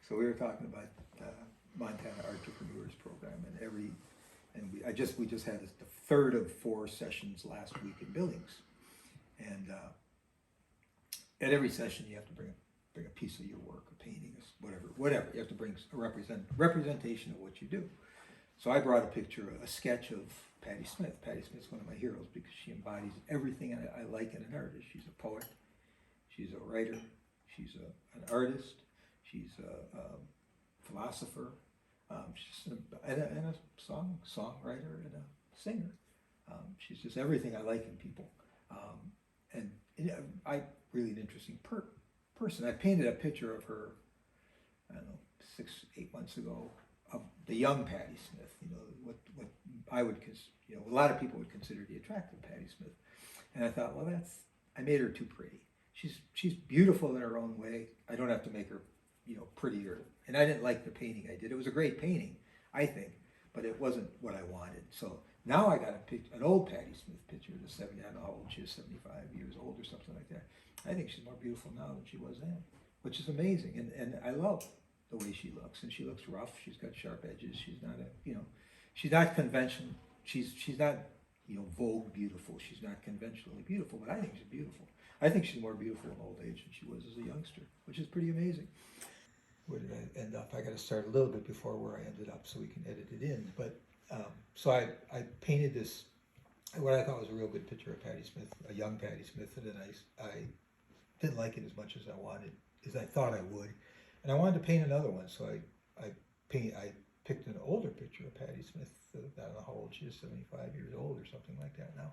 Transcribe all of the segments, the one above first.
So we were talking about Montana Entrepreneurs Program, we just had the third of 4 sessions last week in Billings, and at every session you have to bring a piece of your work, a painting, whatever. You have to bring a representation of what you do. So I brought a picture, a sketch of Patti Smith. Patti Smith's one of my heroes because she embodies everything I like in an artist. She's a poet, she's a writer, she's an artist, she's a philosopher, she's and a songwriter and a singer. She's just everything I like in people. And I really an interesting person. I painted a picture of her, I don't know, 6-8 months ago, of the young Patti Smith. What I would a lot of people would consider the attractive Patti Smith. And I thought, well, I made her too pretty. She's beautiful in her own way. I don't have to make her, prettier. And I didn't like the painting I did. It was a great painting, I think, but it wasn't what I wanted. So now I got an old Patti Smith picture, I don't know how old she is, 75 years old or something like that. I think she's more beautiful now than she was then, which is amazing. And I love the way she looks. And she looks rough. She's got sharp edges. She's not she's not conventional. She's not, Vogue beautiful. She's not conventionally beautiful, but I think she's beautiful. I think she's more beautiful in old age than she was as a youngster, which is pretty amazing. Where did I end up? I got to start a little bit before where I ended up so we can edit it in. But so I painted this, what I thought was a real good picture of Patti Smith, a young Patti Smith, and then I didn't like it as much as I thought I would, and I wanted to paint another one. So I picked an older picture of Patti Smith. I don't know how old she is, 75 years old or something like that now,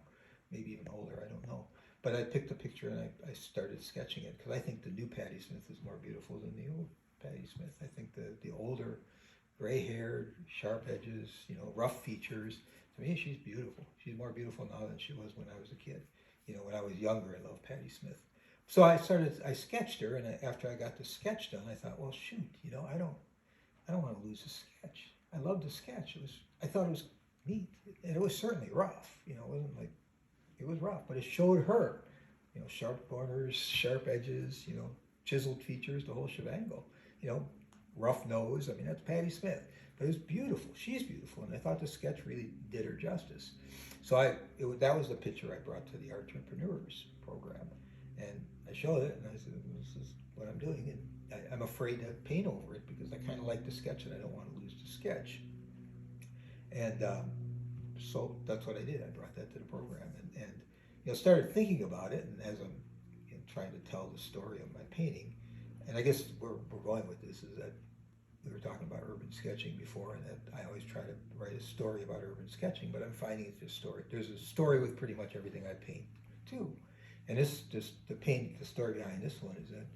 maybe even older. I don't know. But I picked a picture and I started sketching it because I think the new Patti Smith is more beautiful than the old Patti Smith. I think the older, gray-haired, sharp edges, rough features. To me, she's beautiful. She's more beautiful now than she was when I was a kid. When I was younger, I loved Patti Smith. So I sketched her, and after I got the sketch done, I thought, well, shoot, I don't want to lose the sketch. I loved the sketch. I thought it was neat, and it was certainly rough. It wasn't like, it was rough, but it showed her, sharp corners, sharp edges, chiseled features, the whole shebango. Rough nose. I mean, that's Patti Smith. But it was beautiful. She's beautiful, and I thought the sketch really did her justice. So that was the picture I brought to the Entrepreneurs Program, and I showed it, and I said, "This is what I'm doing." And I'm afraid to paint over it because I kind of like the sketch, and I don't want to lose the sketch. And so that's what I did. I brought that to the program, and started thinking about it, and as I'm trying to tell the story of my painting. And I guess where we're going with this is that we were talking about urban sketching before, and that I always try to write a story about urban sketching, but I'm finding it's just story. There's a story with pretty much everything I paint too. And the story behind this one is that,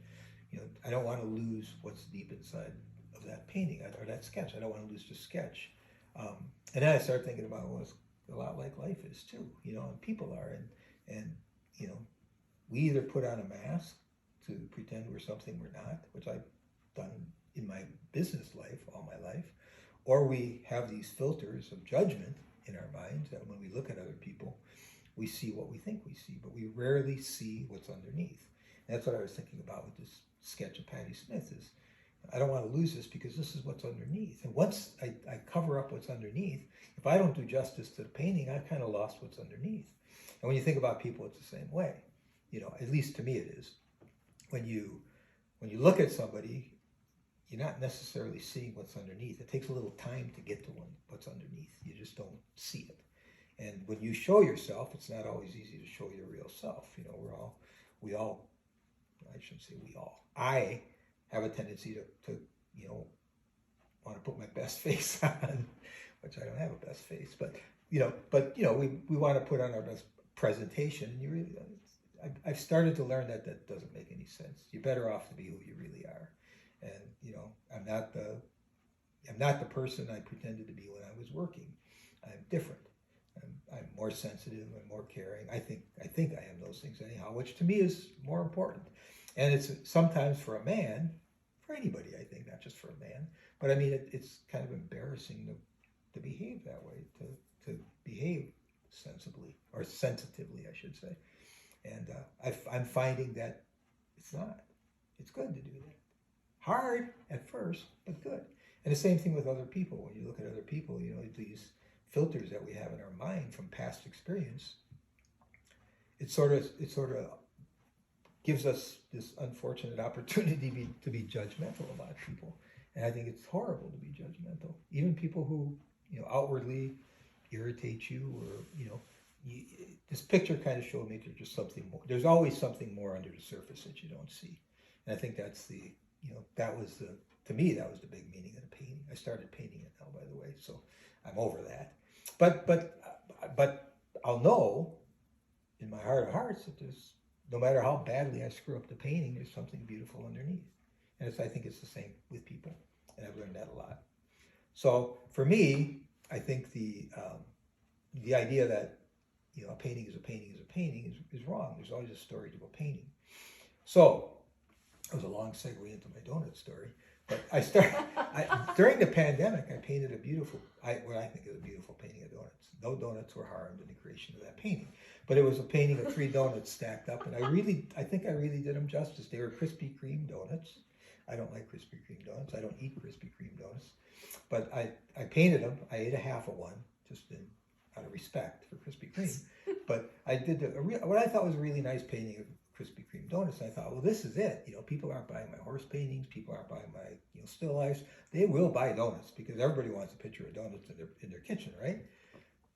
I don't want to lose what's deep inside of that painting or that sketch. I don't want to lose the sketch. And then I started thinking about, well, it's a lot like life is too, and people are, and we either put on a mask to pretend we're something we're not, which I've done in my business life all my life, or we have these filters of judgment in our minds that when we look at other people, we see what we think we see, but we rarely see what's underneath. And that's what I was thinking about with this sketch of Patti Smith is, I don't want to lose this because this is what's underneath. And once I cover up what's underneath, if I don't do justice to the painting, I've kind of lost what's underneath. And when you think about people, it's the same way. At least to me it is. When you look at somebody, you're not necessarily seeing what's underneath. It takes a little time to get to what's underneath. You just don't see it. And when you show yourself, it's not always easy to show your real self. I shouldn't say we all. I have a tendency to want to put my best face on, which I don't have a best face, but we want to put on our best presentation, and I've started to learn that doesn't make any sense. You're better off to be who you really are. And I'm not the person I pretended to be when I was working. I'm different. I'm more sensitive. I'm more caring. I think I am those things anyhow, which to me is more important. And it's sometimes for a man, for anybody, I think, not just for a man. But I mean, it's kind of embarrassing to behave that way, to behave sensibly or sensitively, I should say. And I'm finding that it's not. It's good to do that. Hard at first, but good. And the same thing with other people. When you look at other people, these filters that we have in our mind from past experience, it sort of gives us this unfortunate opportunity to be judgmental about people. And I think it's horrible to be judgmental. Even people who, outwardly irritate you, or, this picture kind of showed me there's just something more. There's always something more under the surface that you don't see. And I think that's to me, that was the big meaning of the painting. I started painting it now, by the way, so I'm over that. But I'll know in my heart of hearts that no matter how badly I screw up the painting, there's something beautiful underneath. And I think it's the same with people, and I've learned that a lot. So for me, I think the idea that a painting is a painting is a painting is wrong. There's always a story to a painting. So that was a long segue into my donut story. But during the pandemic, I painted what I think is a beautiful painting of donuts. No donuts were harmed in the creation of that painting. But it was a painting of 3 donuts stacked up, and I think I really did them justice. They were Krispy Kreme donuts. I don't like Krispy Kreme donuts. I don't eat Krispy Kreme donuts. But I painted them. I ate a half of one, just out of respect for Krispy Kreme. But I did what I thought was a really nice painting of Krispy Kreme donuts. And I thought, well, this is it. People aren't buying my horse paintings. People aren't buying my still lifes. They will buy donuts because everybody wants a picture of donuts in their kitchen, right?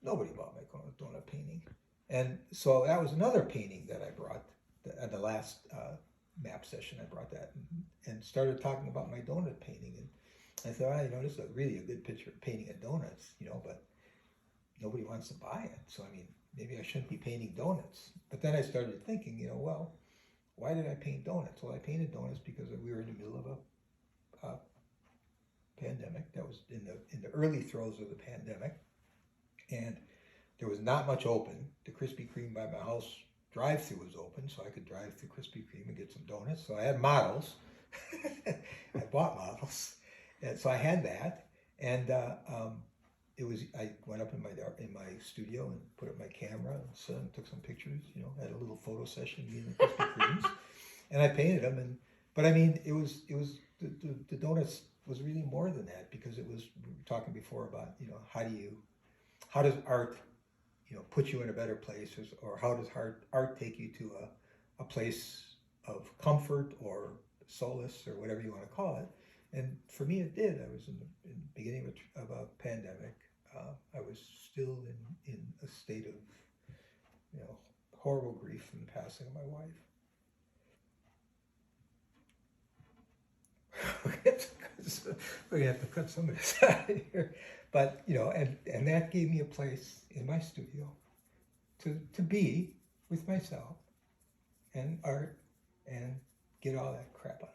Nobody bought my donut painting. And so that was another painting that I brought at the last map session. I brought that and started talking about my donut painting. And I thought, this is really a good picture painting of donuts, but nobody wants to buy it. So, maybe I shouldn't be painting donuts. But then I started thinking, well, why did I paint donuts? Well, I painted donuts because we were in the middle of a pandemic. That was in the early throes of the pandemic. And there was not much open. The Krispy Kreme by my house drive-through was open, so I could drive through Krispy Kreme and get some donuts. So I had models. I bought models. And so I had that. And I went up in my studio and put up my camera and took some pictures, had a little photo session in the Krispy Kremes, and I painted them. But it was the donuts was really more than that, because we were talking before about how does art put you in a better place, or how does art take you to a place of comfort or solace, or whatever you want to call it. And for me, it did. I was in the beginning of a pandemic. I was still in a state of, horrible grief from the passing of my wife. We're gonna have to cut some of this out of here. But and that gave me a place in my studio to be with myself and art and get all that crap out.